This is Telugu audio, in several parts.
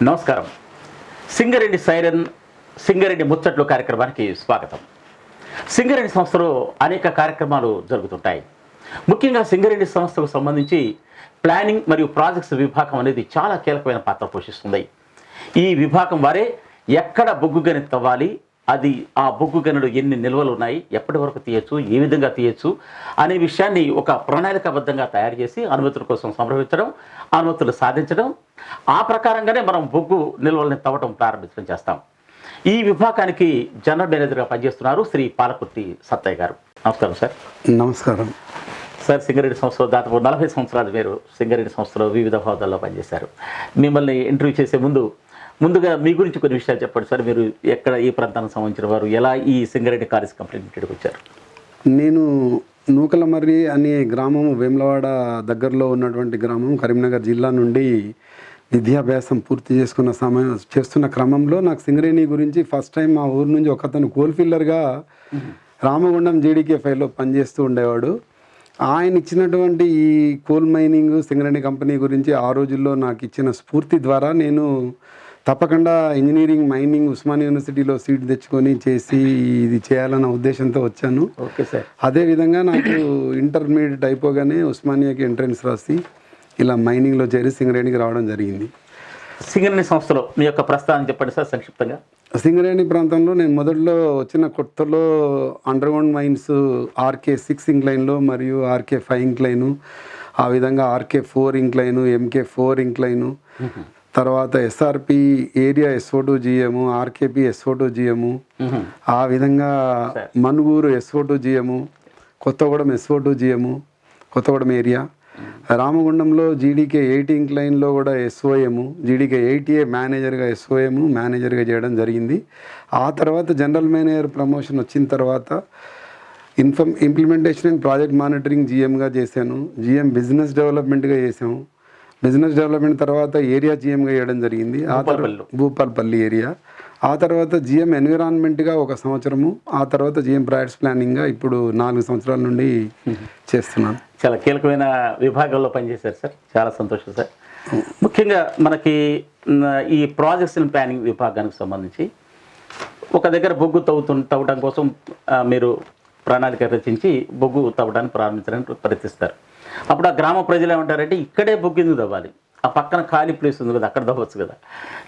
నమస్కారం. సింగరేణి సైరన్ సింగరేణి ముచ్చట్లు కార్యక్రమానికి స్వాగతం. సింగరేణి సంస్థలో అనేక కార్యక్రమాలు జరుగుతుంటాయి. ముఖ్యంగా సింగరేణి సంస్థకు సంబంధించి ప్లానింగ్ మరియు ప్రాజెక్ట్స్ విభాగం అనేది చాలా కీలకమైన పాత్ర పోషిస్తుంది. ఈ విభాగం వారే ఎక్కడ బొగ్గు గని తవ్వాలి, అది ఆ బొగ్గు గనులు ఎన్ని నిల్వలు ఉన్నాయి, ఎప్పటి వరకు తీయచ్చు, ఏ విధంగా తీయచ్చు అనే విషయాన్ని ఒక ప్రణాళికాబద్ధంగా తయారు చేసి అనుమతుల కోసం సంప్రదించడం, అనుమతులు సాధించడం, ఆ ప్రకారంగానే మనం బొగ్గు నిల్వల్ని తవ్వటం ప్రారంభించడం చేస్తాం. ఈ విభాగానికి జనరల్ మేనేజర్గా పనిచేస్తున్నారు శ్రీ పాలకుర్తి సత్తయ్య గారు. నమస్కారం సార్. నమస్కారం సార్. సింగరేణి సంస్థలో దాదాపు 40 సంవత్సరాలు మీరు సింగరేణి సంస్థలో వివిధ హోదాల్లో పనిచేశారు. మిమ్మల్ని ఇంటర్వ్యూ చేసే ముందుగా మీ గురించి కొన్ని విషయాలు చెప్పండి సార్. మీరు ఎక్కడ, ఈ ప్రాంతానికి సంబంధించిన వారు, ఎలా ఈ సింగరేణి కార్స్ కంపెనీ లిమిటెడ్కి వచ్చారు? నేను నూకలమర్రి అనే గ్రామం, వేములవాడ దగ్గరలో ఉన్నటువంటి గ్రామం, కరీంనగర్ జిల్లా నుండి విద్యాభ్యాసం పూర్తి చేస్తున్న క్రమంలో నాకు సింగరేణి గురించి ఫస్ట్ టైం మా ఊరు నుంచి ఒకతను కోల్ ఫిల్లర్గా రామగుండం JDK5లో పనిచేస్తూ ఉండేవాడు. ఆయన ఇచ్చినటువంటి ఈ కోల్ మైనింగ్ సింగరేణి కంపెనీ గురించి ఆ రోజుల్లో నాకు ఇచ్చిన స్ఫూర్తి ద్వారా నేను తప్పకుండా ఇంజనీరింగ్ మైనింగ్ ఉస్మానియా యూనివర్సిటీలో సీట్ తెచ్చుకొని చేసి ఇది చేయాలన్న ఉద్దేశంతో వచ్చాను. Okay sir. అదేవిధంగా నాకు ఇంటర్మీడియట్ అయిపోగానే ఉస్మానియాకి ఎంట్రన్స్ రాసి ఇలా మైనింగ్లో చేరి సింగరేణికి రావడం జరిగింది. సింగరేణి సంస్థలో మీ యొక్క ప్రస్థానం చెప్పండి సార్ సంక్షిప్తంగా. సింగరేణి ప్రాంతంలో నేను మొదట్లో వచ్చిన కొత్తలో అండర్గ్రౌండ్ మైన్స్ RK6 ఇంక్లైన్లో మరియు RK5 ఇంక్లైను, ఆ విధంగా RK4 ఇంక్లైను, MK4 ఇంక్లైను, తర్వాత SRP area SO2 GM, RKP SO2 GM, ఆ విధంగా Manuguru SO2 GM, Kothagudem SO2 GM, Kothagudem area, రామగుండంలో GDK8 ఇంక్లైన్లో కూడా SOM, GDK8A మేనేజర్గా మేనేజర్గా చేయడం జరిగింది. ఆ తర్వాత జనరల్ మేనేజర్ ప్రమోషన్ వచ్చిన తర్వాత ఇంప్లిమెంటేషన్ అండ్ ప్రాజెక్ట్ మానిటరింగ్ GMగా చేశాను. GM బిజినెస్ డెవలప్మెంట్గా చేసాము. బిజినెస్ డెవలప్మెంట్ తర్వాత ఏరియా GMగా చేయడం జరిగింది. ఆ తర్వాత భూపాల్పల్లి ఏరియా, ఆ తర్వాత GM ఎన్విరాన్మెంట్గా 1 సంవత్సరము, ఆ తర్వాత GM ప్రాజెక్ట్స్ ప్లానింగ్గా ఇప్పుడు 4 సంవత్సరాల నుండి చేస్తున్నాను. చాలా కీలకమైన విభాగంలో పనిచేశారు సార్. చాలా సంతోషం సార్. ముఖ్యంగా మనకి ఈ ప్రాజెక్ట్స్ అండ్ ప్లానింగ్ విభాగానికి సంబంధించి ఒక దగ్గర బొగ్గు తవ్వడం కోసం మీరు ప్రణాళిక రచించి బొగ్గు తవ్వడానికి ప్రారంభించడానికి ప్రయత్నిస్తారు. అప్పుడు ఆ గ్రామ ప్రజలు ఏమంటారంటే, ఇక్కడే బొగ్గు ఎందుకు తవ్వాలి, ఆ పక్కన ఖాళీ ప్లేస్ ఉంది కదా, అక్కడ తవ్వచ్చు కదా,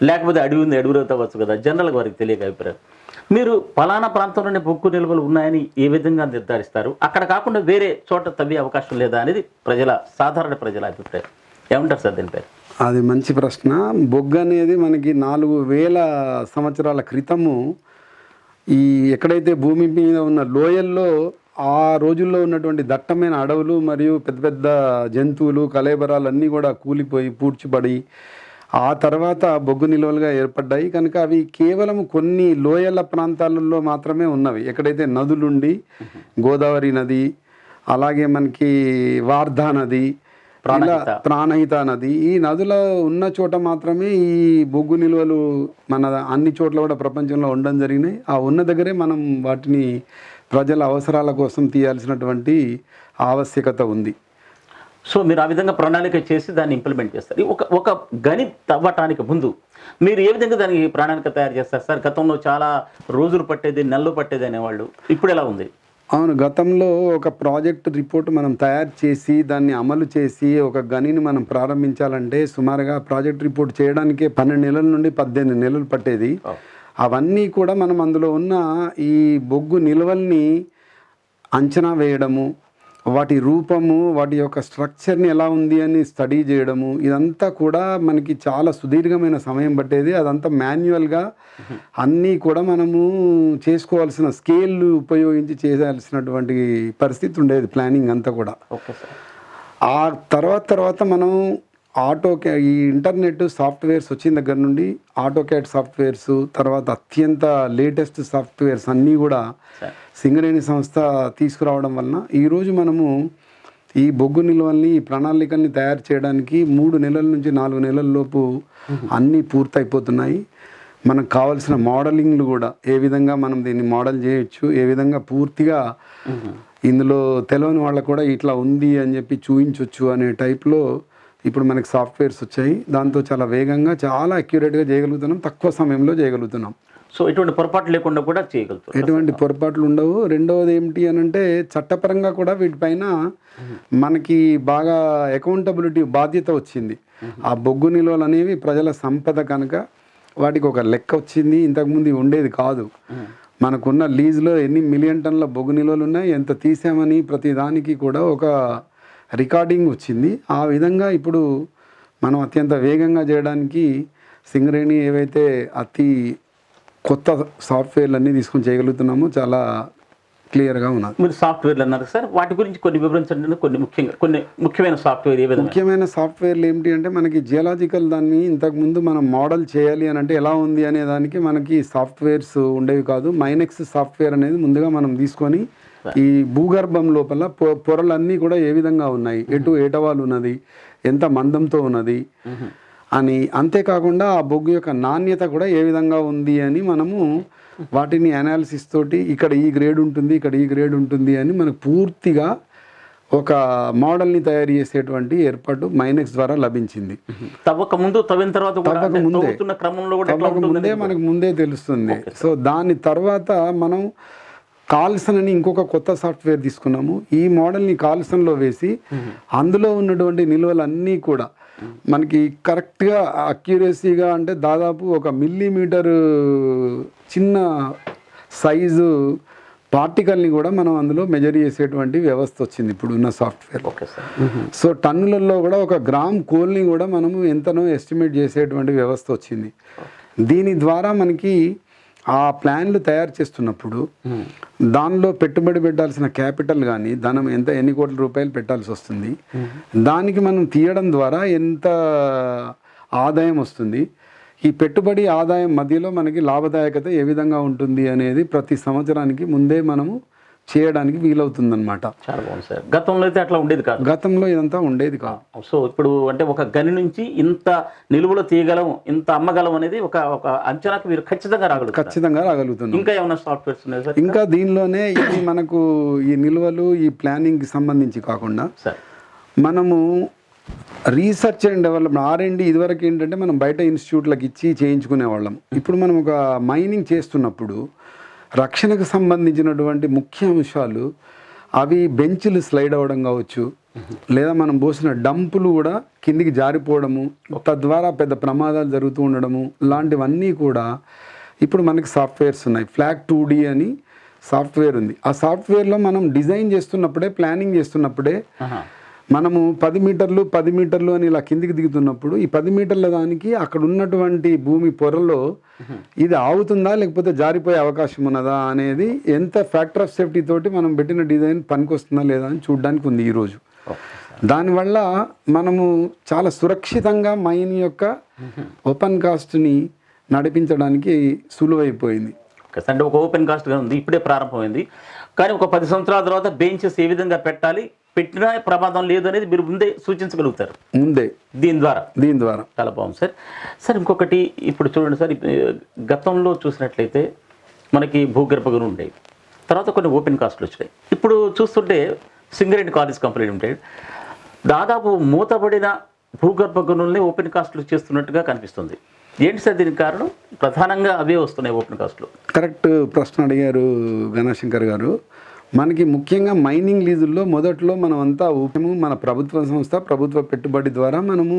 లేకపోతే అడవి ఉంది అడవిలో తవ్వచ్చు కదా, జనరల్గా వారికి తెలియక అభిప్రాయం. మీరు ఫలానా ప్రాంతంలోనే బొగ్గు నిల్వలు ఉన్నాయని ఏ విధంగా నిర్ధారిస్తారు? అక్కడ కాకుండా వేరే చోట తవ్వే అవకాశం లేదా అనేది సాధారణ ప్రజల అభిప్రాయం. ఏమంటారు సార్ దీనిపై? అది మంచి ప్రశ్న. బొగ్గు అనేది మనకి 4000 సంవత్సరాల క్రితము ఈ ఎక్కడైతే భూమి మీద ఉన్న లోయల్లో ఆ రోజుల్లో ఉన్నటువంటి దట్టమైన అడవులు మరియు పెద్ద పెద్ద జంతువులు, కళేబరాలు అన్నీ కూడా కూలిపోయి పూడ్చిపడి ఆ తర్వాత బొగ్గు నిల్వలుగా ఏర్పడ్డాయి. కనుక అవి కేవలం కొన్ని లోయల ప్రాంతాలలో మాత్రమే ఉన్నవి. ఎక్కడైతే నదులుండి గోదావరి నది, అలాగే మనకి వార్ధా నది, ప్రాణహిత నది, ఈ నదుల ఉన్న చోట మాత్రమే ఈ బొగ్గు నిల్వలు మన అన్ని చోట్ల కూడా ప్రపంచంలో ఉండడం జరిగినాయి. ఆ ఉన్న దగ్గరే మనం వాటిని ప్రజల అవసరాల కోసం తీయాల్సినటువంటి ఆవశ్యకత ఉంది. సో మీరు ఆ విధంగా ప్రణాళిక చేసి దాన్ని ఇంప్లిమెంట్ చేస్తారు. ఒక గని తవ్వటానికి ముందు మీరు ఏ విధంగా దానికి ప్రణాళిక తయారు చేస్తారు సార్? గతంలో చాలా రోజులు పట్టేది, నెలలు పట్టేది అనేవాళ్ళు, ఇప్పుడు ఎలా ఉంది? అవును, గతంలో ఒక ప్రాజెక్ట్ రిపోర్ట్ మనం తయారు చేసి దాన్ని అమలు చేసి ఒక గనిని మనం ప్రారంభించాలంటే సుమారుగా ప్రాజెక్ట్ రిపోర్ట్ చేయడానికే 12 నెలల నుండి 18 నెలలు పట్టేది. అవన్నీ కూడా మనం అందులో ఉన్న ఈ బొగ్గు నిల్వల్ని అంచనా వేయడము, వాటి రూపము, వాటి యొక్క స్ట్రక్చర్ని ఎలా ఉంది అని స్టడీ చేయడము, ఇదంతా కూడా మనకి చాలా సుదీర్ఘమైన సమయం పట్టేది. అదంతా మాన్యువల్గా అన్నీ కూడా మనము చేసుకోవాల్సిన స్కేల్ ఉపయోగించి చేయాల్సినటువంటి పరిస్థితి ఉండేది, ప్లానింగ్ అంతా కూడా. ఆ తర్వాత మనం ఈ ఇంటర్నెట్ సాఫ్ట్వేర్స్ వచ్చిన దగ్గర నుండి AutoCAD సాఫ్ట్వేర్స్, తర్వాత అత్యంత లేటెస్ట్ సాఫ్ట్వేర్స్ అన్నీ కూడా సింగరేణి సంస్థ తీసుకురావడం వలన ఈరోజు మనము ఈ బొగ్గు నిల్వల్ని, ఈ ప్రణాళికల్ని తయారు చేయడానికి 3 నెలల నుంచి 4 నెలల లోపు అన్నీ పూర్తయిపోతున్నాయి. మనకు కావాల్సిన మోడలింగ్లు కూడా ఏ విధంగా మనం దీన్ని మోడల్ చేయొచ్చు, ఏ విధంగా పూర్తిగా ఇందులో తెలియని వాళ్ళకు కూడా ఇట్లా ఉంది అని చెప్పి చూపించవచ్చు అనే టైప్లో ఇప్పుడు మనకి సాఫ్ట్వేర్స్ వచ్చాయి, దాంతో చాలా వేగంగా చాలా అక్యురేట్గా చేయగలుగుతున్నాం, తక్కువ సమయంలో చేయగలుగుతున్నాం. సో ఎటువంటి పొరపాటు లేకుండా కూడా చేయగలుగుతారు. ఎటువంటి పొరపాట్లు ఉండవు. రెండవది ఏమిటి అని అంటే చట్టపరంగా కూడా వీటిపైన మనకి బాగా అకౌంటబిలిటీ బాధ్యత వచ్చింది. ఆ బొగ్గు నిల్వలు అనేవి ప్రజల సంపద కనుక వాటికి ఒక లెక్క వచ్చింది, ఇంతకుముందు ఉండేది కాదు. మనకున్న లీజ్లో ఎన్ని మిలియన్ టన్నుల బొగ్గు నిల్వలు ఉన్నాయి, ఎంత తీసామని ప్రతి దానికి కూడా ఒక రికార్డింగ్ వచ్చింది. ఆ విధంగా ఇప్పుడు మనం అత్యంత వేగంగా చేయడానికి సింగరేణి ఏవైతే అతి కొత్త సాఫ్ట్వేర్లు అన్నీ తీసుకొని చేయగలుగుతున్నామో చాలా క్లియర్గా ఉన్నది. మీరు సాఫ్ట్వేర్లు అన్నారు సార్, వాటి గురించి కొన్ని వివరించండి. కొన్ని ముఖ్యమైన సాఫ్ట్వేర్ ఏ విధంగా? ముఖ్యమైన సాఫ్ట్వేర్లు ఏమిటి అంటే మనకి జియోలాజికల్ దాన్ని ఇంతకుముందు మనం మోడల్ చేయాలి అని అంటే ఎలా ఉంది అనే దానికి మనకి సాఫ్ట్వేర్స్ ఉండేవి కాదు. మైనెక్స్ సాఫ్ట్వేర్ అనేది ముందుగా మనం తీసుకొని ఈ భూగర్భం లోపల పొరలన్నీ కూడా ఏ విధంగా ఉన్నాయి, ఎటు ఏటవాలు ఉన్నది, ఎంత మందంతో ఉన్నది అని, అంతేకాకుండా ఆ బొగ్గు యొక్క నాణ్యత కూడా ఏ విధంగా ఉంది అని మనము వాటిని అనాలిసిస్ తోటి ఇక్కడ ఈ గ్రేడ్ ఉంటుంది, ఇక్కడ ఈ గ్రేడ్ ఉంటుంది అని మనకు పూర్తిగా ఒక మోడల్ని తయారు చేసేటువంటి ఏర్పాటు మైనెక్స్ ద్వారా లభించింది. తవ్విన తర్వాత ముందే మనకు ముందే తెలుస్తుంది. సో దాని తర్వాత మనం కాల్సన్ అని ఇంకొక కొత్త సాఫ్ట్వేర్ తీసుకున్నాము. ఈ మోడల్ని కాల్సన్లో వేసి అందులో ఉన్నటువంటి నిల్వలన్నీ కూడా మనకి కరెక్ట్గా అక్యురసీగా అంటే దాదాపు 1 మిల్లీమీటరు చిన్న సైజు పార్టికల్ని కూడా మనం అందులో మెజర్ చేసేటువంటి వ్యవస్థ వచ్చింది ఇప్పుడు ఉన్న సాఫ్ట్వేర్. సో టన్నులలో కూడా 1 గ్రామ్ కోల్ని కూడా మనము ఎంతనో ఎస్టిమేట్ చేసేటువంటి వ్యవస్థ వచ్చింది. దీని ద్వారా మనకి ఆ ప్లాన్లు తయారు చేస్తున్నప్పుడు దానిలో పెట్టుబడి పెట్టాల్సిన క్యాపిటల్ కానీ ధనం ఎన్ని కోట్ల రూపాయలు పెట్టాల్సి వస్తుంది, దానికి మనం తీయడం ద్వారా ఎంత ఆదాయం వస్తుంది, ఈ పెట్టుబడి ఆదాయం మధ్యలో మనకి లాభదాయకత ఏ విధంగా ఉంటుంది అనేది ప్రతి సంవత్సరానికి ముందే మనము చేయడానికి వీలవుతుందన్నమాట. చాలా బాగుంది సార్. గతంలో అయితే అట్లా ఉండేది కాదు. గతంలో ఇదంతా ఉండేది కాదు. సో ఇప్పుడు అంటే ఒక గని నుంచి ఇంత నిలువలు తీయగలం, ఇంత అమ్మగలం అనేది ఒక అంచనాకు మీరు ఖచ్చితంగా రాగలుగుతున్నారు. ఇంకా ఏమైనా సాఫ్ట్వేర్స్ ఉన్నాయి సార్? ఇంకా దీనిలోనే ఇది మనకు ఈ నిల్వలు ఈ ప్లానింగ్కి సంబంధించి కాకుండా సార్ మనము రీసెర్చ్ అండ్ డెవలప్మెంట్ R&D ఇదివరకు ఏంటంటే మనం బయట ఇన్స్టిట్యూట్లకు ఇచ్చి చేయించుకునేవాళ్ళం. ఇప్పుడు మనం ఒక మైనింగ్ చేస్తున్నప్పుడు రక్షణకు సంబంధించినటువంటి ముఖ్య అంశాలు అవి బెంచ్లు స్లైడ్ అవ్వడం కావచ్చు, లేదా మనం పోసిన డంపులు కూడా కిందికి జారిపోవడము, తద్వారా పెద్ద ప్రమాదాలు జరుగుతూ ఉండడము, ఇలాంటివన్నీ కూడా ఇప్పుడు మనకి సాఫ్ట్వేర్స్ ఉన్నాయి. ఫ్లాగ్ 2D అని సాఫ్ట్వేర్ ఉంది. ఆ సాఫ్ట్వేర్లో మనం డిజైన్ చేస్తున్నప్పుడే, ప్లానింగ్ చేస్తున్నప్పుడే మనము 10 మీటర్లు అని ఇలా కిందికి దిగుతున్నప్పుడు ఈ 10 మీటర్ల దానికి అక్కడ ఉన్నటువంటి భూమి పొరలో ఇది ఆగుతుందా లేకపోతే జారిపోయే అవకాశం ఉన్నదా అనేది ఎంత ఫ్యాక్టర్ ఆఫ్ సేఫ్టీ తోటి మనం పెట్టిన డిజైన్ పనికొస్తుందా లేదా అని చూడడానికి ఉంది ఈరోజు. దానివల్ల మనము చాలా సురక్షితంగా మైన్ యొక్క ఓపెన్ కాస్ట్ని నడిపించడానికి సులువైపోయింది. అంటే ఒక ఓపెన్ కాస్ట్గా ఉంది, ఇప్పుడే ప్రారంభమైంది. కానీ ఒక 10 సంవత్సరాల తర్వాత బెంచెస్ ఏ విధంగా పెట్టాలి, పెట్టినా ప్రమాదం లేదు అనేది మీరు ముందే సూచించగలుగుతారు. దీని ద్వారా చాలా బాగుంది సార్. సార్ ఇంకొకటి ఇప్పుడు చూడండి సార్, గతంలో చూసినట్లయితే మనకి భూగర్భ గనులు ఉండేవి, తర్వాత కొన్ని ఓపెన్ కాస్ట్లు వచ్చినాయి. ఇప్పుడు చూస్తుంటే సింగరేణి కాలేజ్ కంపెనీ లిమిటెడ్ దాదాపు మూతబడిన భూగర్భ గనుల్ని ఓపెన్ కాస్ట్లు చేస్తున్నట్టుగా కనిపిస్తుంది. ఏంటి సార్ దీనికి కారణం? ప్రధానంగా అవే వస్తున్నాయి ఓపెన్ కాస్ట్లు. కరెక్ట్ ప్రశ్న అడిగారు గణశంకర్ గారు. మనకి ముఖ్యంగా మైనింగ్ లీజుల్లో మొదట్లో మనం అంతా మన ప్రభుత్వ సంస్థ ప్రభుత్వ పెట్టుబడి ద్వారా మనము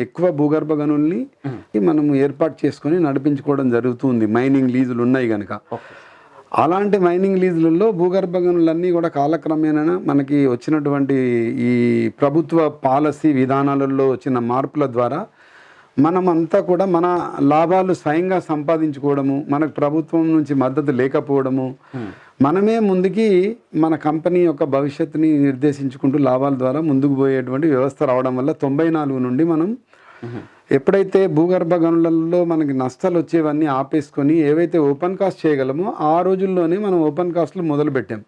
ఎక్కువ భూగర్భ గనుల్ని మనము ఏర్పాటు చేసుకొని నడిపించుకోవడం జరుగుతుంది. మైనింగ్ లీజులు ఉన్నాయి కనుక అలాంటి మైనింగ్ లీజులలో భూగర్భ గనులన్నీ కూడా కాలక్రమేణా మనకి వచ్చినటువంటి ఈ ప్రభుత్వ పాలసీ విధానాలలో వచ్చిన మార్పుల ద్వారా మనమంతా కూడా మన లాభాలు స్వయంగా సంపాదించుకోవడము, మనకు ప్రభుత్వం నుంచి మద్దతు లేకపోవడము, మనమే ముందుకి మన కంపెనీ యొక్క భవిష్యత్తుని నిర్దేశించుకుంటూ లాభాల ద్వారా ముందుకు పోయేటువంటి వ్యవస్థ రావడం వల్ల 94 నుండి మనం ఎప్పుడైతే భూగర్భ గనులలో మనకి నష్టాలు వచ్చేవన్నీ ఆపేసుకొని ఏవైతే ఓపెన్ కాస్ట్ చేయగలమో ఆ రోజుల్లోనే మనం ఓపెన్ కాస్ట్లు మొదలుపెట్టాం.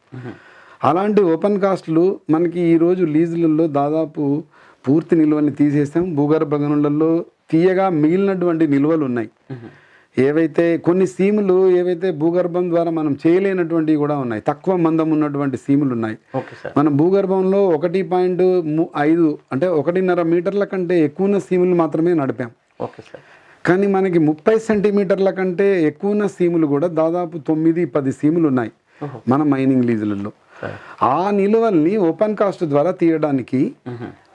అలాంటి ఓపెన్ కాస్ట్లు మనకి ఈరోజు లీజులలో దాదాపు పూర్తి నిల్వల్ని తీసేసాం. భూగర్భ గనులలో తీయగా మిగిలినటువంటి నిల్వలు ఉన్నాయి. ఏవైతే కొన్ని సీములు ఏవైతే భూగర్భం ద్వారా మనం చేయలేనటువంటివి కూడా ఉన్నాయి, తక్కువ మందం ఉన్నటువంటి సీములు ఉన్నాయి. Okay sir. మన భూగర్భంలో 1.5 అంటే 1.5 మీటర్ల కంటే ఎక్కువ ఉన్న సీములు మాత్రమే నడిపాం. Okay sir. కానీ మనకి 30 సెంటీమీటర్ల కంటే ఎక్కువ ఉన్న సీములు కూడా దాదాపు 9-10 సీములు ఉన్నాయి మన మైనింగ్ లీజులలో. ఆ నిలువల్ని ఓపెన్ కాస్ట్ ద్వారా తీయడానికి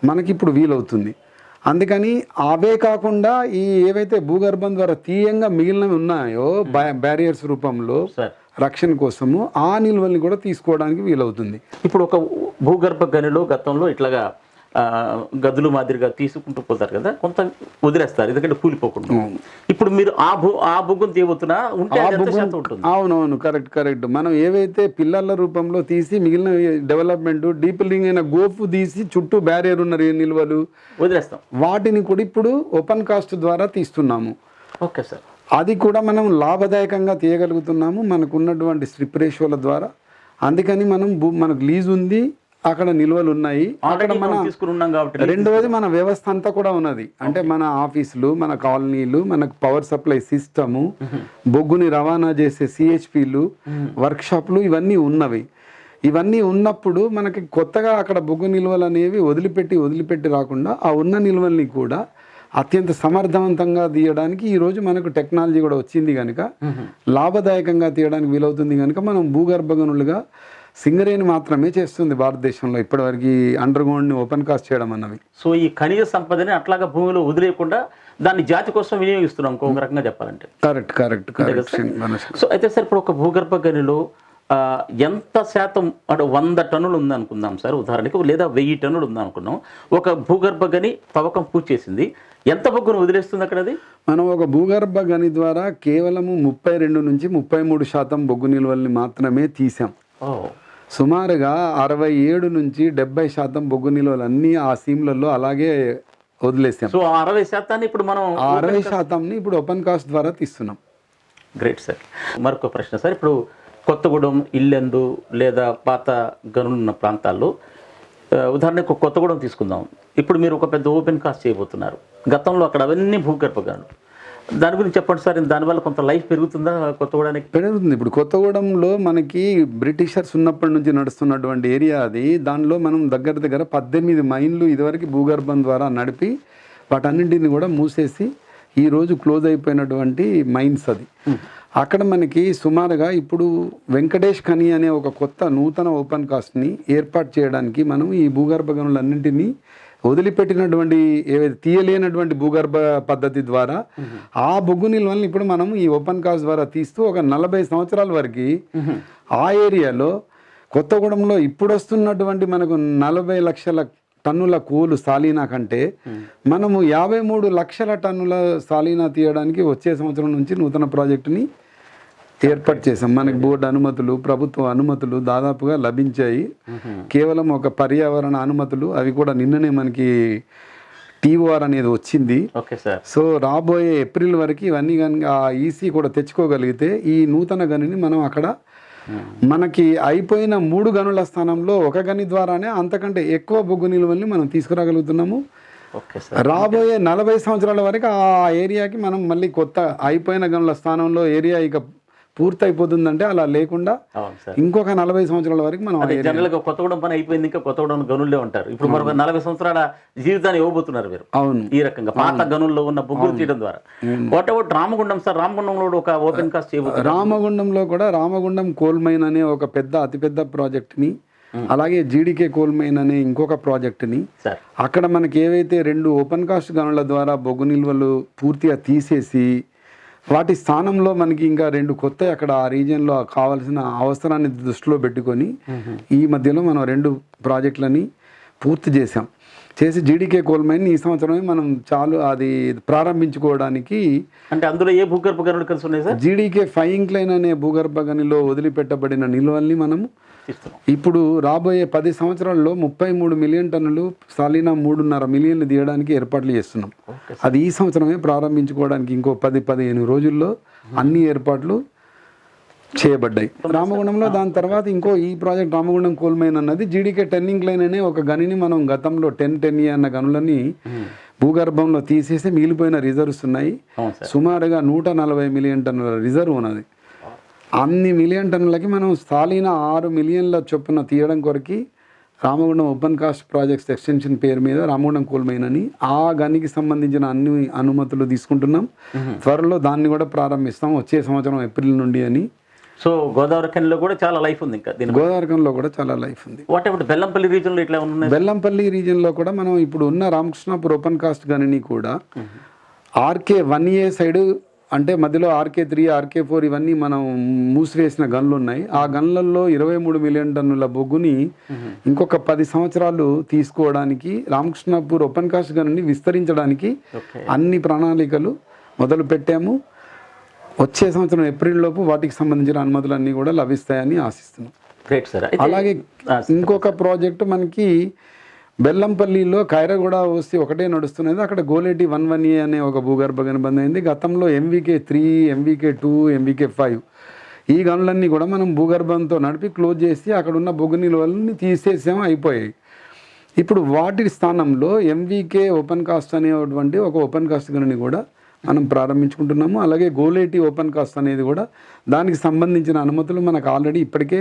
మనకి ఇప్పుడు వీలవుతుంది. అందుకని అవే కాకుండా ఈ ఏవైతే భూగర్భం ద్వారా తీయంగా మిగిలినవి ఉన్నాయో బ్యారియర్స్ రూపంలో రక్షణ కోసము ఆ నిల్వల్ని కూడా తీసుకోవడానికి వీలవుతుంది. ఇప్పుడు ఒక భూగర్భ గనిలో గతంలో ఇట్లాగా గదులు మాదిరిగా తీసుకుంటూ పోతారు కదా, కొంత వదిలేస్తారు ఎందుకంటే కూలిపోకుండా. ఇప్పుడు మీరు ఆ బొగ్గును తీయబోతున్నా ఉంటే ఉంటుంది. అవునవును, కరెక్ట్. మనం ఏవైతే పిల్లల రూపంలో తీసి మిగిలిన డెవలప్మెంట్ డీప్లింగ్ అయిన గోపు తీసి చుట్టూ బ్యారియర్ ఉన్న నిల్వలు వదిలేస్తాం, వాటిని కూడా ఇప్పుడు ఓపెన్ కాస్ట్ ద్వారా తీస్తున్నాము. Okay sir. అది కూడా మనం లాభదాయకంగా తీయగలుగుతున్నాము మనకు ఉన్నటువంటి స్ట్రిప్ రేషియోల ద్వారా. అందుకని మనకు లీజ్ ఉంది, అక్కడ నిల్వలు ఉన్నాయి. అక్కడ రెండవది మన వ్యవస్థ అంతా కూడా ఉన్నది. అంటే మన ఆఫీసులు, మన కాలనీలు, మనకు పవర్ సప్లై సిస్టము, బొగ్గుని రవాణా చేసే సిహెచ్పిలు, వర్క్షాప్లు ఇవన్నీ ఉన్నవి. ఇవన్నీ ఉన్నప్పుడు మనకి కొత్తగా అక్కడ బొగ్గు నిల్వలు అనేవి వదిలిపెట్టి రాకుండా ఆ ఉన్న నిల్వల్ని కూడా అత్యంత సమర్థవంతంగా తీయడానికి ఈరోజు మనకు టెక్నాలజీ కూడా వచ్చింది కనుక లాభదాయకంగా తీయడానికి వీలవుతుంది కనుక మనం భూగర్భ గనులుగా సింగరేణి మాత్రమే చేస్తుంది భారతదేశంలో ఇప్పటివరకు అండర్ గ్రౌండ్ని ఓపెన్ కాస్ట్ చేయడం అన్నవి. సో ఈ ఖనిజ సంపదని అట్లాగా భూమిలో వదిలేయకుండా దాన్ని జాతి కోసం వినియోగిస్తున్నాం ఇంకొక రకంగా చెప్పాలంటే. కరెక్ట్. సో అయితే సార్ ఇప్పుడు ఒక భూగర్భ గనిలో ఎంత శాతం అంటే 100 టన్నులు ఉందనుకుందాం సార్ ఉదాహరణకి, లేదా 1000 టన్నులు ఉందనుకున్నాం. ఒక భూగర్భ గని తవ్వకం పూర్తి చేసింది, ఎంత బొగ్గును వదిలేస్తుంది అక్కడ? అది మనం ఒక భూగర్భ గని ద్వారా కేవలము 32-33% బొగ్గు నిల్వల్ని మాత్రమే తీసాం. సుమారుగా 67-70% బొగ్గు నిల్వలు అన్నీ ఆ సీమ్లలో అలాగే వదిలేసాం. సో 60% ఇప్పుడు మనం 60% ఇప్పుడు ఓపెన్ కాస్ట్ ద్వారా తీస్తున్నాం. Great sir. మరొక ప్రశ్న సార్, ఇప్పుడు కొత్తగూడెం, ఇల్లెందు లేదా పాత గనులున్న ప్రాంతాల్లో ఉదాహరణకు కొత్తగూడెం తీసుకుందాం. ఇప్పుడు మీరు ఒక పెద్ద ఓపెన్ కాస్ట్ చేయబోతున్నారు. గతంలో అక్కడ అవన్నీ భూగర్భ గనులు, దాని గురించి చెప్పండి సార్. దానివల్ల కొంత లైఫ్ పెరుగుతుందా కొత్తగూడానికి? పెరుగుతుంది. ఇప్పుడు కొత్తగూడెంలో మనకి బ్రిటిషర్స్ ఉన్నప్పటి నుంచి నడుస్తున్నటువంటి ఏరియా అది. దానిలో మనం దగ్గర 18 మైన్లు ఇదివరకు భూగర్భం ద్వారా నడిపి వాటన్నింటిని కూడా మూసేసి ఈరోజు క్లోజ్ అయిపోయినటువంటి మైన్స్ అది. అక్కడ మనకి సుమారుగా ఇప్పుడు వెంకటేష్ ఖని అనే ఒక కొత్త నూతన ఓపెన్ కాస్ట్ని ఏర్పాటు చేయడానికి మనం ఈ భూగర్భ గనులన్నింటినీ వదిలిపెట్టినటువంటి ఏవైతే తీయలేనటువంటి భూగర్భ పద్ధతి ద్వారా ఆ బొగ్గు నిల్వల్ని ఇప్పుడు మనం ఈ ఓపెన్ కాస్ట్ ద్వారా తీస్తూ ఒక 40 సంవత్సరాల వరకు ఆ ఏరియాలో కొత్తగూడెంలో ఇప్పుడు వస్తున్నటువంటి మనకు 40 లక్షల టన్నుల కోలు సాలీనా కంటే మనము 53 లక్షల టన్నుల సాలీనా తీయడానికి వచ్చే సంవత్సరం నుంచి నూతన ప్రాజెక్టుని ఏర్పాటు చేసాం. మనకి బోర్డు అనుమతులు, ప్రభుత్వ అనుమతులు దాదాపుగా లభించాయి. కేవలం ఒక పర్యావరణ అనుమతులు, అవి కూడా నిన్ననే మనకి TOR అనేది వచ్చింది. సో రాబోయే ఏప్రిల్ వరకు ఇవన్నీ కానీ ఆ ఈసీ కూడా తెచ్చుకోగలిగితే ఈ నూతన గనిని మనం అక్కడ మనకి అయిపోయిన 3 గనుల స్థానంలో ఒక గని ద్వారానే అంతకంటే ఎక్కువ బొగ్గు నిల్వల్ని మనం తీసుకురాగలుగుతున్నాము. రాబోయే 40 సంవత్సరాల వరకు ఆ ఏరియాకి మనం మళ్ళీ కొత్త అయిపోయిన గనుల స్థానంలో ఏరియా ఇక పూర్తయిపోతుందంటే అలా లేకుండా ఇంకొక 40 సంవత్సరాల వరకు మనం జనరల్గా కొత్తగూడెం పని అయిపోయింది, ఇంకా కొత్తగూడెం గనుల్లో ఉంటారు. ఇప్పుడు మరొక 40 సంవత్సరాల జీవితాన్ని ఇవ్వబోతున్నారు మీరు. అవును, ఈ రకంగా పాత గనుల్లో ఉన్న బొగ్గులు తీయడం ద్వారా. What about Ramagundam sir? రామగుండంలో ఒక ఓపెన్ కాస్ట్ చేయబోతున్నారు. రామగుండంలో కూడా రామగుండం కోల్ మైన్ అనే ఒక అతిపెద్ద ప్రాజెక్ట్ని, అలాగే జీడీకే కోల్ మైన్ అనే ఇంకొక ప్రాజెక్టుని అక్కడ మనకి ఏవైతే 2 ఓపెన్ కాస్ట్ గనుల ద్వారా బొగ్గు నిల్వలు పూర్తిగా తీసేసి వాటి స్థానంలో మనకి ఇంకా 2 కొత్త అక్కడ ఆ రీజియన్లో కావాల్సిన అవసరాన్ని దృష్టిలో పెట్టుకొని ఈ మధ్యలో మనం 2 ప్రాజెక్టులని పూర్తి చేసి జీడీకే కోల్ మైన్ ఈ సంవత్సరమే మనం అది ప్రారంభించుకోవడానికి. అంటే అందులో ఏ భూగర్భ గనులు కలిసి ఉన్నాయి సార్? జీడీకే 5 ఇంక్లైన్ అనే భూగర్భ గనిలో వదిలిపెట్టబడిన నిల్వల్ని మనము ఇప్పుడు రాబోయే 10 సంవత్సరాల్లో 33 మిలియన్ టన్నులు సాలీనా 3.5 మిలియన్లు తీయడానికి ఏర్పాట్లు చేస్తున్నాం. అది ఈ సంవత్సరమే ప్రారంభించుకోవడానికి ఇంకో 10-15 రోజుల్లో అన్ని ఏర్పాట్లు చేయబడ్డాయి రామగుండంలో. దాని తర్వాత ఇంకో ఈ ప్రాజెక్ట్ రామగుండం కోల్ మైన్ అన్నది జీడీకే 10 ఇంక్లైన్ అనే ఒక గనిని మనం గతంలో 10 అన్న గనులని భూగర్భంలో తీసేసి మిగిలిపోయిన రిజర్వ్స్ ఉన్నాయి. అవును సార్. సుమారుగా 140 మిలియన్ టన్నుల రిజర్వ్ ఉన్నది. అన్ని మిలియన్ టన్నులకి మనం సాలీన 6 మిలియన్ల చొప్పున తీయడం కొరకి Ramagundam open cast projects extension పేరు మీద రామగుండం కోల్ మైన్ అని ఆ గనికి సంబంధించిన అన్ని అనుమతులు తీసుకుంటున్నాం. త్వరలో దాన్ని కూడా ప్రారంభిస్తాం వచ్చే సంవత్సరం ఏప్రిల్ నుండి అని. సో గోదావరి ఖనిలో కూడా చాలా లైఫ్ ఉంది ఇంకా దీని. గోదావరికంలో కూడా చాలా లైఫ్ ఉంది. వాట్ అబౌట్ బెల్లంపల్లి రీజన్లో ఇట్లా ఉన్నాయి? బెల్లంపల్లి రీజియన్లో కూడా మనం ఇప్పుడు ఉన్న రామకృష్ణాపూర్ ఓపెన్ కాస్ట్ గనిని కూడా ఆర్కే 1A సైడ్ అంటే మధ్యలో RK3, RK4 ఇవన్నీ మనం మూసివేసిన గన్లు ఉన్నాయి. ఆ గన్లలో 23 మిలియన్ టన్నుల బొగ్గుని ఇంకొక 10 సంవత్సరాలు తీసుకోవడానికి రామకృష్ణాపూర్ ఓపెన్ కాస్ట్ గనిని విస్తరించడానికి అన్ని ప్రణాళికలు మొదలు పెట్టాము. వచ్చే సంవత్సరం ఏప్రిల్ లోపు వాటికి సంబంధించిన అనుమతులన్నీ కూడా లభిస్తాయని ఆశిస్తున్నాం. Great sir. అలాగే ఇంకొక ప్రాజెక్టు మనకి బెల్లంపల్లిలో ఖైరగూడ ఓసి ఒకటే నడుస్తున్నది. అక్కడ గోలేటి 1A అనే ఒక భూగర్భ గని బంద్ అయింది. గతంలో MVK3, MVK2, MVK5 ఈ గనులన్నీ కూడా మనం భూగర్భంతో నడిపి క్లోజ్ చేసి అక్కడ ఉన్న బొగ్గు నిల్వలని తీసేసాము, అయిపోయాయి. ఇప్పుడు వాటి స్థానంలో MVK ఓపెన్ కాస్ట్ అనేటువంటి ఒక ఓపెన్ కాస్ట్ గనిని కూడా మనం ప్రారంభించుకుంటున్నాము. అలాగే గోలేటి ఓపెన్ కాస్ట్ అనేది కూడా దానికి సంబంధించిన అనుమతులు మనకు ఆల్రెడీ ఇప్పటికే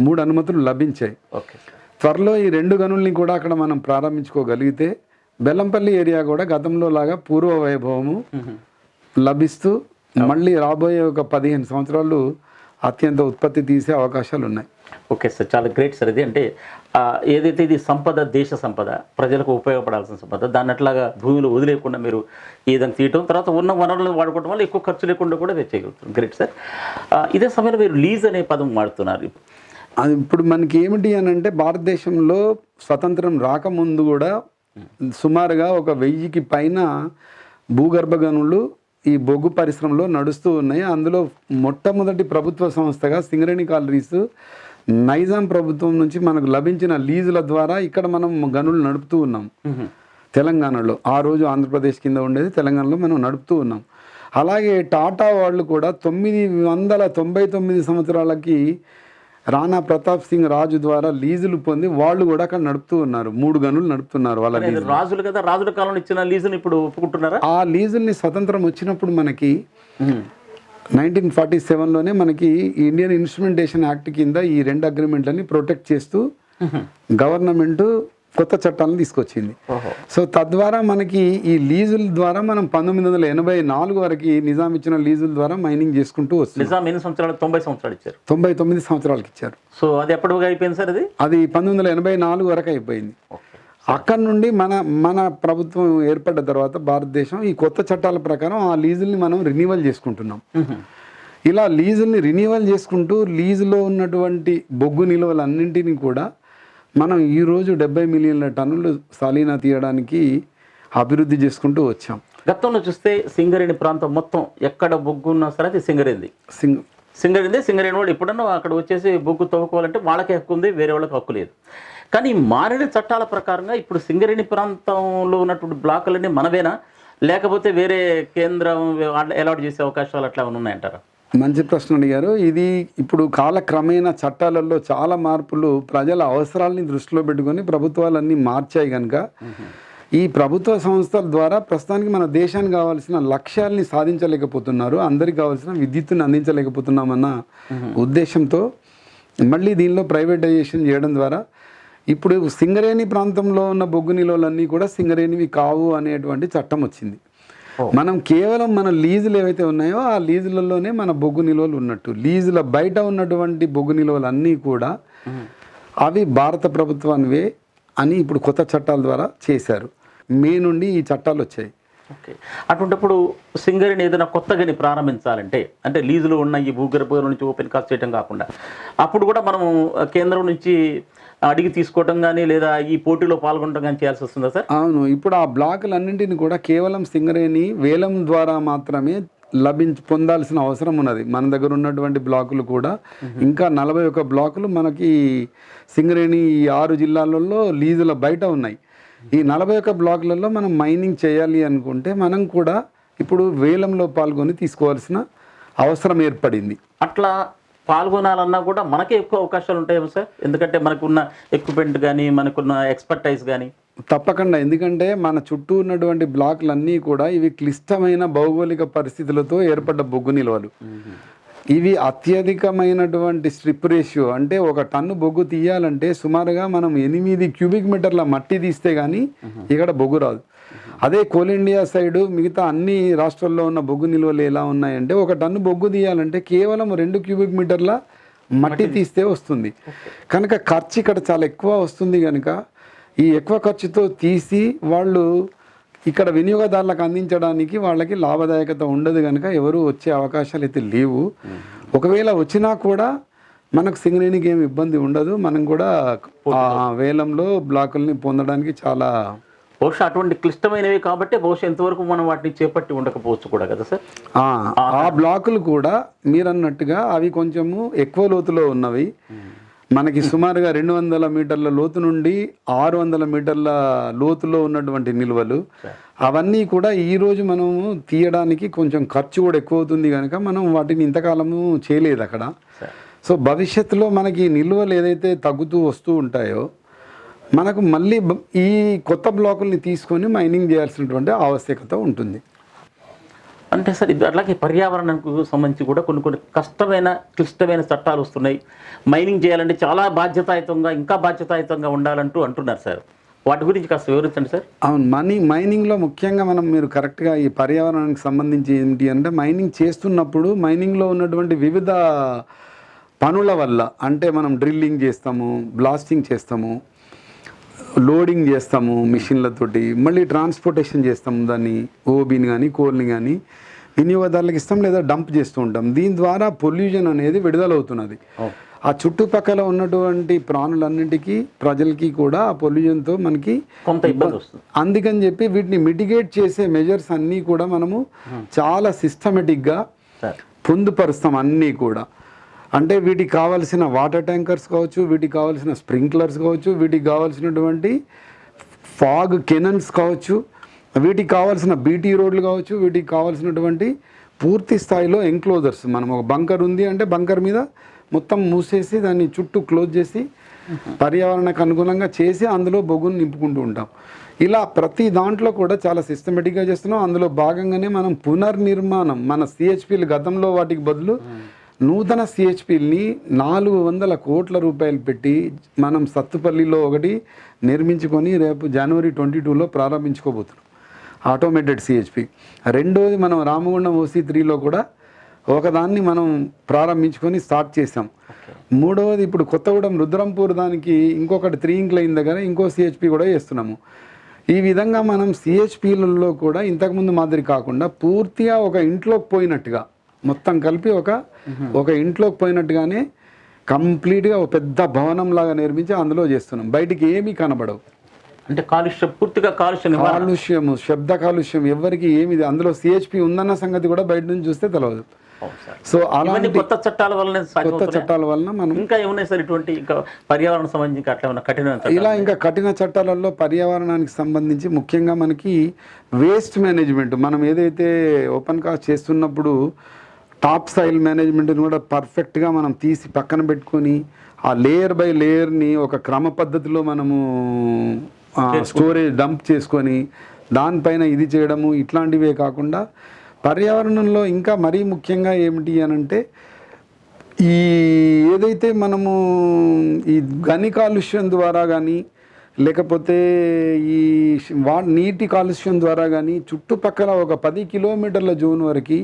3 అనుమతులు లభించాయి. ఓకే. త్వరలో ఈ 2 గనుల్ని కూడా అక్కడ మనం ప్రారంభించుకోగలిగితే బెల్లంపల్లి ఏరియా కూడా గతంలో లాగా పూర్వ వైభవము లభిస్తూ మళ్ళీ రాబోయే ఒక 15 సంవత్సరాలు అత్యంత ఉత్పత్తి తీసే అవకాశాలు ఉన్నాయి. ఓకే సార్, చాలా గ్రేట్ సార్. ఇది అంటే ఏదైతే ఇది సంపద, దేశ సంపద, ప్రజలకు ఉపయోగపడాల్సిన సంపద, దాన్ని అట్లాగా భూమిలో వదిలేకుండా మీరు ఏదైనా తీయటం, తర్వాత ఉన్న వనరులను వాడుకోవడం వల్ల ఎక్కువ ఖర్చు లేకుండా కూడా చేయగలుగుతారు. Great sir. ఇదే సమయంలో మీరు లీజ్ అనే పదం వాడుతున్నారు. అది ఇప్పుడు మనకి ఏమిటి అని అంటే భారతదేశంలో స్వతంత్రం రాకముందు కూడా సుమారుగా ఒక 1000కి పైన భూగర్భ గనులు ఈ బొగ్గు పరిశ్రమలో నడుస్తూ ఉన్నాయి. అందులో మొట్టమొదటి ప్రభుత్వ సంస్థగా సింగరేణి కాలరీస్ నైజాం ప్రభుత్వం నుంచి మనకు లభించిన లీజుల ద్వారా ఇక్కడ మనం గనులు నడుపుతూ ఉన్నాం. తెలంగాణలో ఆ రోజు ఆంధ్రప్రదేశ్ కింద ఉండేది, తెలంగాణలో మనం నడుపుతూ ఉన్నాం. అలాగే టాటా వాళ్ళు కూడా 999 సంవత్సరాలకి రాణా ప్రతాప్ సింగ్ రాజు ద్వారా లీజులు పొంది వాళ్ళు కూడా అక్కడ నడుపుతూ ఉన్నారు. 3 గనులు నడుపుతున్నారు. వాళ్ళ రాజులు కదా, రాజుల కాలంలో ఇచ్చిన లీజుని ఇప్పుడు ఒప్పుకుంటున్నారా? ఆ లీజుల్ని స్వతంత్రం వచ్చినప్పుడు మనకి 1947లోనే మనకి ఇండియన్ ఇన్స్ట్రుమెంటేషన్ యాక్ట్ కింద ఈ 2 అగ్రిమెంట్లని ప్రొటెక్ట్ చేస్తూ గవర్నమెంట్ కొత్త చట్టాలను తీసుకొచ్చింది. సో తద్వారా మనకి ఈ లీజుల ద్వారా మనం 1984 వరకు నిజాం ఇచ్చిన లీజుల ద్వారా మైనింగ్ చేసుకుంటూ వస్తుంది. నిజాం ఎన్ని సంవత్సరాలు? 90 సంవత్సరాలు ఇచ్చారు. 99 సంవత్సరాలకి ఇచ్చారు. సో అది ఎప్పటిగా అయిపోయింది సార్? అది 1984 వరకు అయిపోయింది. అక్కడ నుండి మన ప్రభుత్వం ఏర్పడ్డ తర్వాత భారతదేశం ఈ కొత్త చట్టాల ప్రకారం ఆ లీజుల్ని మనం రిన్యూవల్ చేసుకుంటున్నాం. ఇలా లీజుల్ని రిన్యూవల్ చేసుకుంటూ లీజులో ఉన్నటువంటి బొగ్గు నిల్వలన్నింటినీ కూడా మనం ఈరోజు 70 మిలియన్ల టన్నులు సాలీనా తీయడానికి అభివృద్ధి చేసుకుంటూ వచ్చాం. గతంలో చూస్తే సింగరేణి ప్రాంతం మొత్తం ఎక్కడ బొగ్గు ఉన్నా సరే అది సింగరేణి వాళ్ళు ఎప్పుడన్నా అక్కడ వచ్చేసి బొగ్గు తవ్వుకోవాలంటే వాళ్ళకే హక్కు ఉంది, వేరే వాళ్ళకి హక్కు లేదు. కానీ మారిన చట్టాల ప్రకారంగా ఇప్పుడు సింగరేణి ప్రాంతంలో ఉన్నటువంటి బ్లాకులన్నీ మనవేనా, లేకపోతే వేరే కేంద్రం అలాట్ చేసే అవకాశాలు అట్లా ఉన్నాయంటారా? మంచి ప్రశ్న అడిగారు. ఇది ఇప్పుడు కాలక్రమేణా చట్టాలలో చాలా మార్పులు ప్రజల అవసరాలని దృష్టిలో పెట్టుకొని ప్రభుత్వాలన్నీ మార్చాయి కనుక ఈ ప్రభుత్వ సంస్థల ద్వారా ప్రస్తుతానికి మన దేశానికి కావాల్సిన లక్ష్యాలని సాధించలేకపోతున్నారు, అందరికి కావాల్సిన విద్యుత్తుని అందించలేకపోతున్నామన్న ఉద్దేశంతో మళ్ళీ దీనిలో ప్రైవేటైజేషన్ చేయడం ద్వారా ఇప్పుడు సింగరేణి ప్రాంతంలో ఉన్న బొగ్గు నిల్వలన్నీ కూడా సింగరేణివి కావు అనేటువంటి చట్టం వచ్చింది. మనం కేవలం మన లీజులు ఏవైతే ఉన్నాయో ఆ లీజులలోనే మన బొగ్గు నిల్వలు ఉన్నట్టు, లీజుల బయట ఉన్నటువంటి బొగ్గు నిల్వలు అన్నీ కూడా అవి భారత ప్రభుత్వానివే అని ఇప్పుడు కొత్త చట్టాల ద్వారా చేశారు. మే నుండి ఈ చట్టాలు వచ్చాయి. ఓకే. అటువంటిప్పుడు సింగరేణి ఏదైనా కొత్తగాని ప్రారంభించాలంటే, అంటే లీజులో ఉన్న ఈ భూగర్భ నుంచి ఓపెన్ కాస్ట్ చేయడం కాకుండా అప్పుడు కూడా మనం కేంద్రం నుంచి అడిగి తీసుకోవటం కానీ లేదా ఈ పోటీలో పాల్గొనడం కానీ చేయాల్సి వస్తుందా సార్? అవును. ఇప్పుడు ఆ బ్లాకులన్నింటినీ కూడా కేవలం సింగరేణి వేలం ద్వారా మాత్రమే పొందాల్సిన అవసరం ఉన్నది. మన దగ్గర ఉన్నటువంటి బ్లాకులు కూడా ఇంకా 41 బ్లాకులు మనకి సింగరేణి 6 జిల్లాలలో లీజుల బయట ఉన్నాయి. ఈ 41 బ్లాకులలో మనం మైనింగ్ చేయాలి అనుకుంటే మనం కూడా ఇప్పుడు వేలంలో పాల్గొని తీసుకోవాల్సిన అవసరం ఏర్పడింది. అట్లా పాల్గొనాలన్నా కూడా మనకే ఎక్కువ అవకాశాలు ఉంటాయేమో సార్? ఎందుకంటే మనకున్న ఎక్విప్మెంట్ కానీ మనకున్న ఎక్స్పర్టైజ్ కానీ తప్పకుండా. ఎందుకంటే మన చుట్టూ ఉన్నటువంటి బ్లాక్లన్నీ కూడా ఇవి క్లిష్టమైన భౌగోళిక పరిస్థితులతో ఏర్పడ్డ బొగ్గు నిల్వలు. ఇవి అత్యధికమైనటువంటి స్ట్రిప్ రేషియో, అంటే ఒక టన్ను బొగ్గు తీయాలంటే సుమారుగా మనం 8 క్యూబిక్ మీటర్ల మట్టి తీస్తే కానీ ఇక్కడ బొగ్గు రాదు. అదే కోల్ ఇండియా సైడు మిగతా అన్ని రాష్ట్రాల్లో ఉన్న బొగ్గు నిల్వలు ఎలా ఉన్నాయంటే ఒక టన్ను బొగ్గు తీయాలంటే కేవలం 2 క్యూబిక్ మీటర్ల మట్టి తీస్తే వస్తుంది. కనుక ఖర్చు ఇక్కడ చాలా ఎక్కువ వస్తుంది. కనుక ఈ ఎక్కువ ఖర్చుతో తీసి వాళ్ళు ఇక్కడ వినియోగదారులకు అందించడానికి వాళ్ళకి లాభదాయకత ఉండదు. కనుక ఎవరు వచ్చే అవకాశాలు అయితే లేవు. ఒకవేళ వచ్చినా కూడా మనకు సింగరేణికి ఏమి ఇబ్బంది ఉండదు. మనం కూడా ఆ వేలంలో బ్లాకుల్ని పొందడానికి చాలా బహుశా అటువంటి క్లిష్టమైనవి కాబట్టి బహుశా ఎంతవరకు మనం వాటిని చేపట్టి ఉండకపోవచ్చు కూడా కదా సార్. ఆ బ్లాకులు కూడా మీరన్నట్టుగా అవి కొంచెము ఎక్కువ లోతులో ఉన్నవి. మనకి సుమారుగా 200 మీటర్ల లోతు నుండి 600 మీటర్ల లోతులో ఉన్నటువంటి నిల్వలు. అవన్నీ కూడా ఈరోజు మనము తీయడానికి కొంచెం ఖర్చు కూడా ఎక్కువ అవుతుంది కనుక మనం వాటిని ఇంతకాలము చేయలేదు అక్కడ. సో భవిష్యత్తులో మనకి నిల్వలు ఏదైతే తగ్గుతూ వస్తూ ఉంటాయో మనకు మళ్ళీ ఈ కొత్త బ్లాకుల్ని తీసుకొని మైనింగ్ చేయాల్సినటువంటి ఆవశ్యకత ఉంటుంది. అంటే సార్ ఇది అట్లాగే పర్యావరణానికి సంబంధించి కూడా కొన్ని కష్టమైన క్లిష్టమైన చట్టాలు వస్తున్నాయి. మైనింగ్ చేయాలంటే చాలా బాధ్యతాయుతంగా ఇంకా బాధ్యతాయుతంగా ఉండాలంటూ అంటున్నారు సార్. వాటి గురించి కాస్త వివరించండి సార్. అవును, మైనింగ్లో ముఖ్యంగా మీరు కరెక్ట్గా ఈ పర్యావరణానికి సంబంధించి ఏంటి అంటే మైనింగ్ చేస్తున్నప్పుడు మైనింగ్లో ఉన్నటువంటి వివిధ పనుల వల్ల, అంటే మనం డ్రిల్లింగ్ చేస్తాము, బ్లాస్టింగ్ చేస్తాము, లోడింగ్ చేస్తాము మిషన్లతోటి, మళ్ళీ ట్రాన్స్పోర్టేషన్ చేస్తాము దాన్ని, ఓబీని కానీ కోల్ని కానీ వినియోగదారులకు ఇస్తాం లేదా డంప్ చేస్తూ ఉంటాం. దీని ద్వారా పొల్యూషన్ అనేది విడుదలవుతున్నది. ఆ చుట్టుపక్కల ఉన్నటువంటి ప్రాణులన్నింటికీ ప్రజలకి కూడా ఆ పొల్యూషన్తో మనకి కొంత ఇబ్బంది వస్తుంది. అందుకని చెప్పి వీటిని మిటిగేట్ చేసే మెజర్స్ అన్నీ కూడా మనము చాలా సిస్టమేటిక్గా పొందుపరుస్తాం అన్నీ కూడా. అంటే వీటికి కావాల్సిన వాటర్ ట్యాంకర్స్ కావచ్చు, వీటికి కావాల్సిన స్ప్రింక్లర్స్ కావచ్చు, వీటికి కావాల్సినటువంటి ఫాగ్ కెనన్స్ కావచ్చు, వీటికి కావాల్సిన బీటీ రోడ్లు కావచ్చు, వీటికి కావాల్సినటువంటి పూర్తి స్థాయిలో ఎంక్లోజర్స్. మనం ఒక బంకర్ ఉంది అంటే బంకర్ మీద మొత్తం మూసేసి దాన్ని చుట్టూ క్లోజ్ చేసి పర్యావరణకు అనుగుణంగా చేసి అందులో బొగ్గును నింపుకుంటూ ఉంటాం. ఇలా ప్రతి దాంట్లో కూడా చాలా సిస్టమేటిక్గా చేస్తున్నాం. అందులో భాగంగానే మనం పునర్నిర్మాణం, మన సిహెచ్పిలు గతంలో వాటికి బదులు నూతన సిహెచ్పిల్ని 400 కోట్ల రూపాయలు పెట్టి మనం సత్తుపల్లిలో ఒకటి నిర్మించుకొని రేపు జనవరి 22లో ప్రారంభించుకోబోతున్నాం ఆటోమేటెడ్ సిహెచ్పి. రెండోది మనం రామగుండం OC3లో కూడా ఒకదాన్ని మనం ప్రారంభించుకొని స్టార్ట్ చేసాం. మూడవది ఇప్పుడు కొత్తగూడెం రుద్రంపూర్ దానికి ఇంకొకటి 3 ఇంక్లైన్ దగ్గర ఇంకో సిహెచ్పి కూడా చేస్తున్నాము. ఈ విధంగా మనం సిహెచ్పిలలో కూడా ఇంతకుముందు మాదిరి కాకుండా పూర్తిగా ఒక ఇంట్లోకి పోయినట్టుగా మొత్తం కలిపి ఒక ఇంట్లోకి పోయినట్టుగానే కంప్లీట్గా ఒక పెద్ద భవనం లాగా నిర్మించి అందులో చేస్తున్నాం. బయటికి ఏమీ కనబడవు. అంటే పూర్తిగా కాలుష్యము, శబ్ద కాలుష్యం ఎవరికి ఏమి, అందులో సిహెచ్పి ఉందన్న సంగతి కూడా బయట నుంచి చూస్తే తెలియదు. సో అలాంటి కొత్త చట్టాల వలన మనం ఇంకా ఏమున్నాయి సార్ ఇటువంటి ఇంకా పర్యావరణ సంబంధించి అట్లా ఉన్న కఠిన ఇలా ఇంకా కఠిన చట్టాలలో పర్యావరణానికి సంబంధించి ముఖ్యంగా మనకి వేస్ట్ మేనేజ్మెంట్, మనం ఏదైతే ఓపెన్ కాస్ట్ చేస్తున్నప్పుడు టాప్ సాయిల్ మేనేజ్మెంట్ని కూడా పర్ఫెక్ట్గా మనం తీసి పక్కన పెట్టుకొని ఆ లేయర్ బై లేయర్ని ఒక క్రమ పద్ధతిలో మనము స్టోరేజ్ డంప్ చేసుకొని దానిపైన ఇది చేయడము, ఇట్లాంటివే కాకుండా పర్యావరణంలో ఇంకా మరీ ముఖ్యంగా ఏమిటి అనంటే ఈ ఏదైతే మనము ఈ గని కాలుష్యం ద్వారా కానీ లేకపోతే ఈ నీటి కాలుష్యం ద్వారా కానీ చుట్టుపక్కల ఒక 10 కిలోమీటర్ల జోన్ వరకు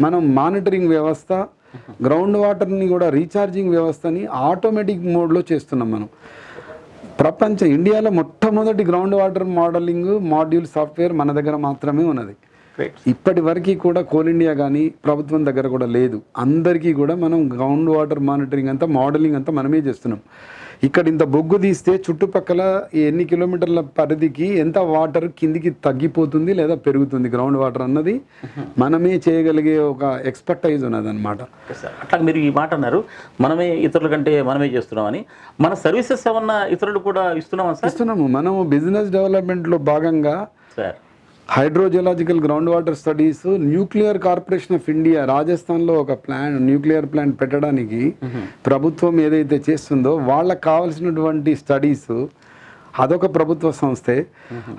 మనం మానిటరింగ్ వ్యవస్థ, గ్రౌండ్ వాటర్ని కూడా రీఛార్జింగ్ వ్యవస్థని ఆటోమేటిక్ మోడ్లో చేస్తున్నాం. మనం ఇండియాలో మొట్టమొదటి ground water modelling module software మన దగ్గర మాత్రమే ఉన్నది. ఇప్పటి వరకు కూడా కోల్ ఇండియా కానీ ప్రభుత్వం దగ్గర కూడా లేదు. అందరికీ కూడా మనం గ్రౌండ్ వాటర్ మానిటరింగ్ అంతా మోడలింగ్ అంతా మనమే చేస్తున్నాం. ఇక్కడ ఇంత బొగ్గు తీస్తే చుట్టుపక్కల ఎన్ని కిలోమీటర్ల పరిధికి ఎంత వాటర్ కిందికి తగ్గిపోతుంది లేదా పెరుగుతుంది గ్రౌండ్ వాటర్ అన్నది మనమే చేయగలిగే ఒక ఎక్స్పర్టైజ్ ఉన్నది అనమాట. అట్లా మీరు ఈ మాట అన్నారు, మనమే ఇతరుల కంటే మనమే చేస్తున్నామని. మన సర్వీసెస్ ఏమన్నా ఇతరులు కూడా ఇస్తున్నాము. మనము బిజినెస్ డెవలప్మెంట్లో భాగంగా sir hydrogeological ground water studies, nuclear corporation of India రాజస్థాన్లో ఒక న్యూక్లియర్ ప్లాంట్ పెట్టడానికి ప్రభుత్వం ఏదైతే చేస్తుందో వాళ్ళకి కావాల్సినటువంటి స్టడీస్ అదొక ప్రభుత్వ సంస్థే.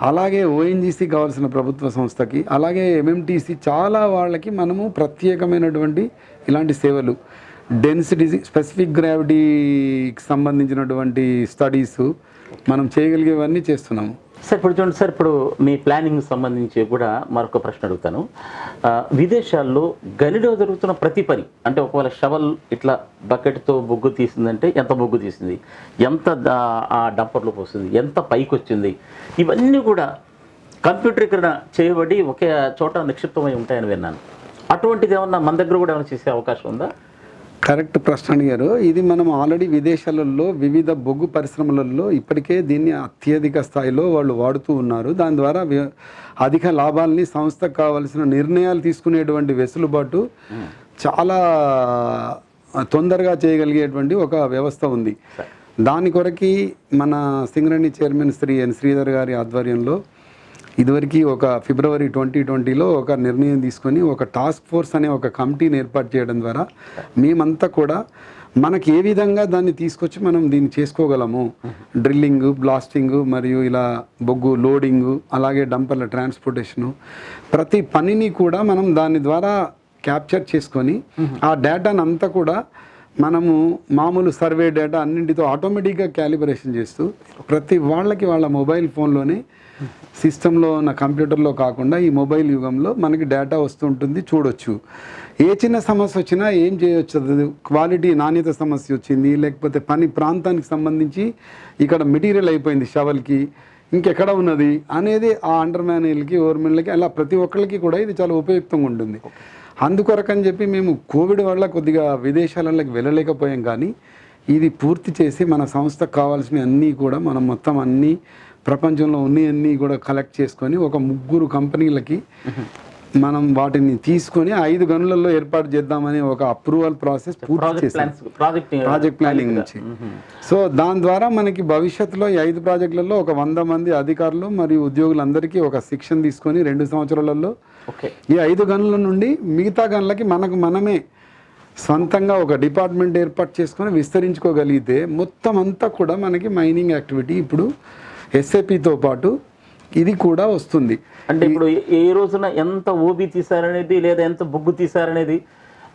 అలాగే ఓఎన్జీసీ కావాల్సిన ప్రభుత్వ సంస్థకి, అలాగే ఎంఎంటీసీ చాలా వాళ్ళకి మనము ప్రత్యేకమైనటువంటి ఇలాంటి సేవలు, డెన్సిటీ స్పెసిఫిక్ గ్రావిటీకి సంబంధించినటువంటి స్టడీస్ మనం చేయగలిగేవన్నీ చేస్తున్నాము. సార్ ఇప్పుడు చూడండి సార్, ఇప్పుడు మీ ప్లానింగ్ సంబంధించి కూడా మరొక ప్రశ్న అడుగుతాను. విదేశాల్లో గనిలో జరుగుతున్న ప్రతి పని, అంటే ఒకవేళ షవల్ ఇట్లా బకెట్తో బొగ్గు తీసిందంటే ఎంత బొగ్గు తీసింది, ఎంత ఆ డంపర్లో పోసింది, ఎంత పైకి వచ్చింది, ఇవన్నీ కూడా కంప్యూటరీకరణ చేయబడి ఒకే చోట నిక్షిప్తమై ఉంటాయని విన్నాను. అటువంటిది ఏమన్నా మన దగ్గర కూడా ఏమైనా చేసే అవకాశం ఉందా? కరెక్ట్ ప్రశ్న అడిగారు. ఇది మనం ఆల్రెడీ విదేశాలలో వివిధ బొగ్గు పరిశ్రమలలో ఇప్పటికే దీన్ని అత్యధిక స్థాయిలో వాళ్ళు వాడుతూ ఉన్నారు. దాని ద్వారా అధిక లాభాలని, సంస్థకు కావాల్సిన నిర్ణయాలు తీసుకునేటువంటి వెసులుబాటు చాలా తొందరగా చేయగలిగేటువంటి ఒక వ్యవస్థ ఉంది. దాని కొరకి మన సింగరేణి చైర్మన్ శ్రీ ఎన్ శ్రీధర్ గారి ఆధ్వర్యంలో ఇదివరకు ఒక ఫిబ్రవరి 2020లో ఒక నిర్ణయం తీసుకొని ఒక టాస్క్ ఫోర్స్ అనే ఒక కమిటీని ఏర్పాటు చేయడం ద్వారా మేమంతా కూడా మనకి ఏ విధంగా దాన్ని తీసుకొచ్చి మనం దీన్ని చేసుకోగలము, డ్రిల్లింగ్, బ్లాస్టింగ్, మరియు ఇలా బొగ్గు లోడింగు, అలాగే డంపర్ల ట్రాన్స్పోర్టేషను, ప్రతి పనిని కూడా మనం దాని ద్వారా క్యాప్చర్ చేసుకొని ఆ డేటాను అంతా కూడా మనము మామూలు సర్వే డేటా అన్నింటితో ఆటోమేటిక్గా క్యాలిబ్రేషన్ చేస్తూ ప్రతి వాళ్ళకి వాళ్ళ మొబైల్ ఫోన్లోనే సిస్టంలో ఉన్న కంప్యూటర్లో కాకుండా ఈ మొబైల్ యుగంలో మనకి డేటా వస్తుంటుంది, చూడొచ్చు. ఏ చిన్న సమస్య వచ్చినా ఏం చేయొచ్చు, క్వాలిటీ నాణ్యత సమస్య వచ్చింది, లేకపోతే పని ప్రాంతానికి సంబంధించి ఇక్కడ మెటీరియల్ అయిపోయింది షవల్కి, ఇంకెక్కడ ఉన్నది అనేది ఆ అండర్ మ్యాన్లకి, ఓవర్మెన్లకి, అలా ప్రతి ఒక్కరికి కూడా ఇది చాలా ఉపయుక్తంగా ఉంటుంది. అందుకొరకని చెప్పి మేము కోవిడ్ వల్ల కొద్దిగా విదేశాలకి వెళ్ళలేకపోయాం, కానీ ఇది పూర్తి చేసి మన సంస్థకు కావాల్సినవి అన్నీ కూడా మనం మొత్తం అన్నీ ప్రపంచంలో ఉన్నవన్నీ కూడా కలెక్ట్ చేసుకొని ఒక 3 కంపెనీలకి మనం వాటిని తీసుకొని 5 గనులలో ఏర్పాటు చేద్దామని ఒక అప్రూవల్ ప్రాసెస్ పూర్తి చేసాం ప్రాజెక్ట్ ప్లానింగ్ నుంచి. సో దాని ద్వారా మనకి భవిష్యత్తులో ఈ 5 ప్రాజెక్టులలో ఒక 100 మంది అధికారులు మరియు ఉద్యోగులందరికీ ఒక శిక్షణ తీసుకొని 2 సంవత్సరాలలో ఈ 5 గనుల నుండి మిగతా గనులకి మనమే సొంతంగా ఒక డిపార్ట్మెంట్ ఏర్పాటు చేసుకొని విస్తరించుకోగలిగితే మొత్తం అంతా కూడా మనకి మైనింగ్ యాక్టివిటీ ఇప్పుడు ఎస్ఏపితో పాటు ఇది కూడా వస్తుంది. అంటే ఇప్పుడు ఏ రోజున ఎంత ఓబీ తీసారనేది, లేదా ఎంత బొగ్గు తీసారనేది,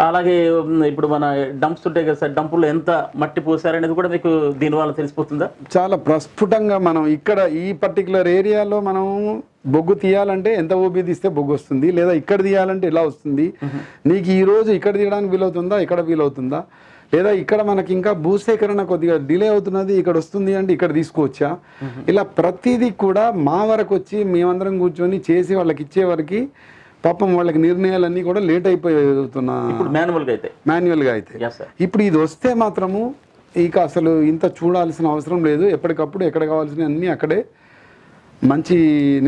అలాగే ఇప్పుడు మన డంప్స్ ఉంటాయి కదా సార్, డంపుల్లో ఎంత మట్టి పోసారనేది కూడా మీకు దీనివల్ల తెలిసిపోతుందా? చాలా ప్రస్ఫుటంగా మనం ఇక్కడ ఈ పర్టికులర్ ఏరియాలో మనం బొగ్గు తీయాలంటే ఎంత ఓబీ తీస్తే బొగ్గు వస్తుంది, లేదా ఇక్కడ తీయాలంటే ఎలా వస్తుంది, నీకు ఈరోజు ఇక్కడ తీయడానికి వీలవుతుందా, ఇక్కడ వీలవుతుందా, లేదా ఇక్కడ మనకి ఇంకా భూసేకరణ కొద్దిగా డిలే అవుతున్నది, ఇక్కడ వస్తుంది అంటే ఇక్కడ తీసుకోవచ్చా, ఇలా ప్రతిదీ కూడా మా వరకు వచ్చి మేమందరం కూర్చొని చేసి వాళ్ళకి ఇచ్చే వరకు పాపం వాళ్ళకి నిర్ణయాలన్నీ కూడా లేట్ అయిపోతున్నా మాన్యువల్గా అయితే. ఇప్పుడు ఇది వస్తే మాత్రము ఇక అసలు ఇంత చూడాల్సిన అవసరం లేదు, ఎప్పటికప్పుడు ఎక్కడ కావాల్సిన అన్నీ అక్కడే మంచి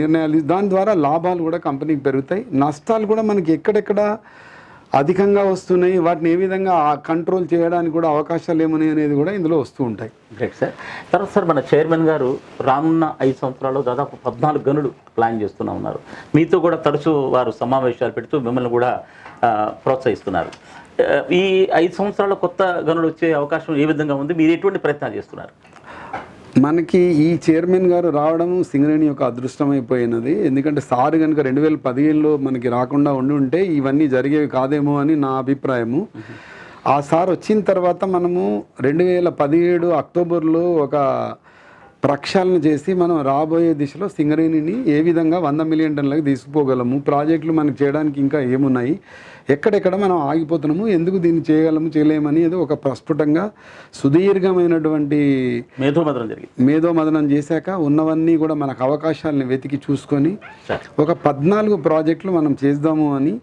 నిర్ణయాలు, దాని ద్వారా లాభాలు కూడా కంపెనీకి పెరుగుతాయి, నష్టాలు కూడా మనకి ఎక్కడెక్కడ అధికంగా వస్తున్నాయి, వాటిని ఏ విధంగా కంట్రోల్ చేయడానికి కూడా అవకాశాలు ఏమున్నాయి అనేది కూడా ఇందులో వస్తూ ఉంటాయి. Great sir. తర్వాత సార్ మన చైర్మన్ గారు రానున్న 5 సంవత్సరాల్లో దాదాపు 14 గనులు ప్లాన్ చేస్తూనే ఉన్నారు. మీతో కూడా తరచూ వారు సమావేశాలు పెడుతూ మిమ్మల్ని కూడా ప్రోత్సహిస్తున్నారు. ఈ 5 సంవత్సరాల్లో కొత్త గనులు వచ్చే అవకాశం ఏ విధంగా ఉంది, మీరు ఎటువంటి ప్రయత్నాలు చేస్తున్నారు? మనకి ఈ చైర్మన్ గారు రావడం సింగరేణి యొక్క అదృష్టమైపోయినది. ఎందుకంటే సార్ కనుక 2015లో మనకి రాకుండా ఉంటే ఇవన్నీ జరిగేవి కాదేమో అని నా అభిప్రాయము. ఆ సార్ వచ్చిన తర్వాత మనము 2017 అక్టోబర్లో ఒక ప్రక్షాళన చేసి మనం రాబోయే దిశలో సింగరేణిని ఏ విధంగా 100 మిలియన్ టన్నులకు తీసుకుపోగలము, ప్రాజెక్టులు మనకు చేయడానికి ఇంకా ఏమున్నాయి, ఎక్కడెక్కడ మనం ఆగిపోతున్నాము, ఎందుకు దీన్ని చేయగలము చేయలేమని ఏదో ఒక ప్రస్ఫుటంగా సుదీర్ఘమైనటువంటి మేధోమదనం చేశాక ఉన్నవన్నీ కూడా మనకు అవకాశాలని వెతికి చూసుకొని ఒక 14 ప్రాజెక్టులు మనం చేద్దాము అని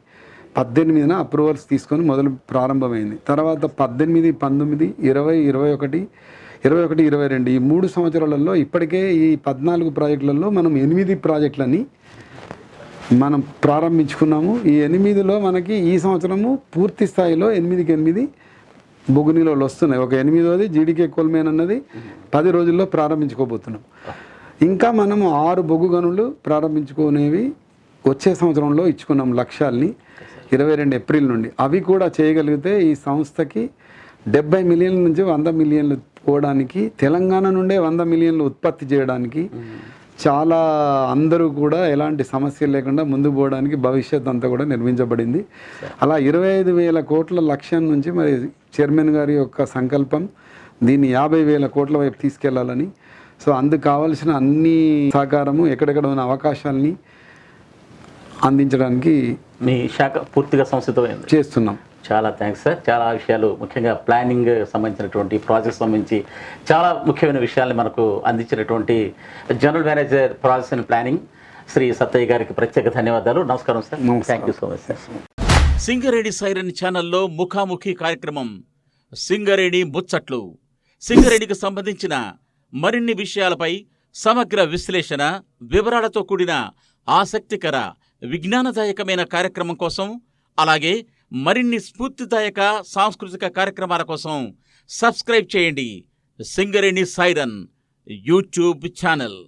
18న అప్రూవల్స్ తీసుకొని ప్రారంభమైంది. తర్వాత 18, 19, 20, 21, 22 ఈ 3 సంవత్సరాలలో ఇప్పటికే ఈ 14 ప్రాజెక్టులలో మనం 8 ప్రాజెక్టులని మనం ప్రారంభించుకున్నాము. ఈ 8లో మనకి ఈ సంవత్సరము పూర్తి స్థాయిలో 8కి 8 బొగ్గు నిల్వలు వస్తున్నాయి. ఒక 8వది జీడీకే కోల్మేన్ అన్నది 10 రోజుల్లో ప్రారంభించుకోబోతున్నాం. ఇంకా మనము 6 బొగ్గు గనులు ప్రారంభించుకునేవి వచ్చే సంవత్సరంలో ఇచ్చుకున్నాం లక్ష్యాల్ని 22 ఏప్రిల్ నుండి. అవి కూడా చేయగలిగితే ఈ సంస్థకి 70 మిలియన్ల నుంచి 100 మిలియన్లు పోవడానికి, తెలంగాణ నుండే 100 మిలియన్లు ఉత్పత్తి చేయడానికి చాలా అందరూ కూడా ఎలాంటి సమస్యలు లేకుండా ముందుకు పోవడానికి భవిష్యత్ అంతా కూడా నిర్మించబడింది. అలా 25,000 కోట్ల లక్ష్యం నుంచి మరి చైర్మన్ గారి యొక్క సంకల్పం దీన్ని 50,000 కోట్ల వైపు తీసుకెళ్లాలని. సో అందుకు కావాల్సిన అన్ని సహకారము, ఎక్కడెక్కడ ఉన్న అవకాశాలని అందించడానికి మీ శాఖ పూర్తిగా సంసిద్ధమైంది చేస్తున్నాం. చాలా థ్యాంక్స్ సార్. చాలా విషయాలు, ముఖ్యంగా ప్లానింగ్ సంబంధించినటువంటి ప్రాజెక్ట్ సంబంధించి చాలా ముఖ్యమైన విషయాల్ని మనకు అందించినటువంటి general manager projects and planning Shri Sattaiah గారికి ప్రత్యేక ధన్యవాదాలు. నమస్కారం sir. Thank you so much sir. Singareni siren ఛానల్లో ముఖాముఖి కార్యక్రమం సింగరేణి ముచ్చట్లు. సింగరేణికి సంబంధించిన మరిన్ని విషయాలపై సమగ్ర విశ్లేషణ, వివరాలతో కూడిన ఆసక్తికర విజ్ఞానదాయకమైన కార్యక్రమం కోసం, అలాగే మరిన్ని స్ఫూర్తిదాయక సాంస్కృతిక కార్యక్రమాల కోసం సబ్స్క్రైబ్ చేయండి సింగరేణి సైరన్ యూట్యూబ్ ఛానల్.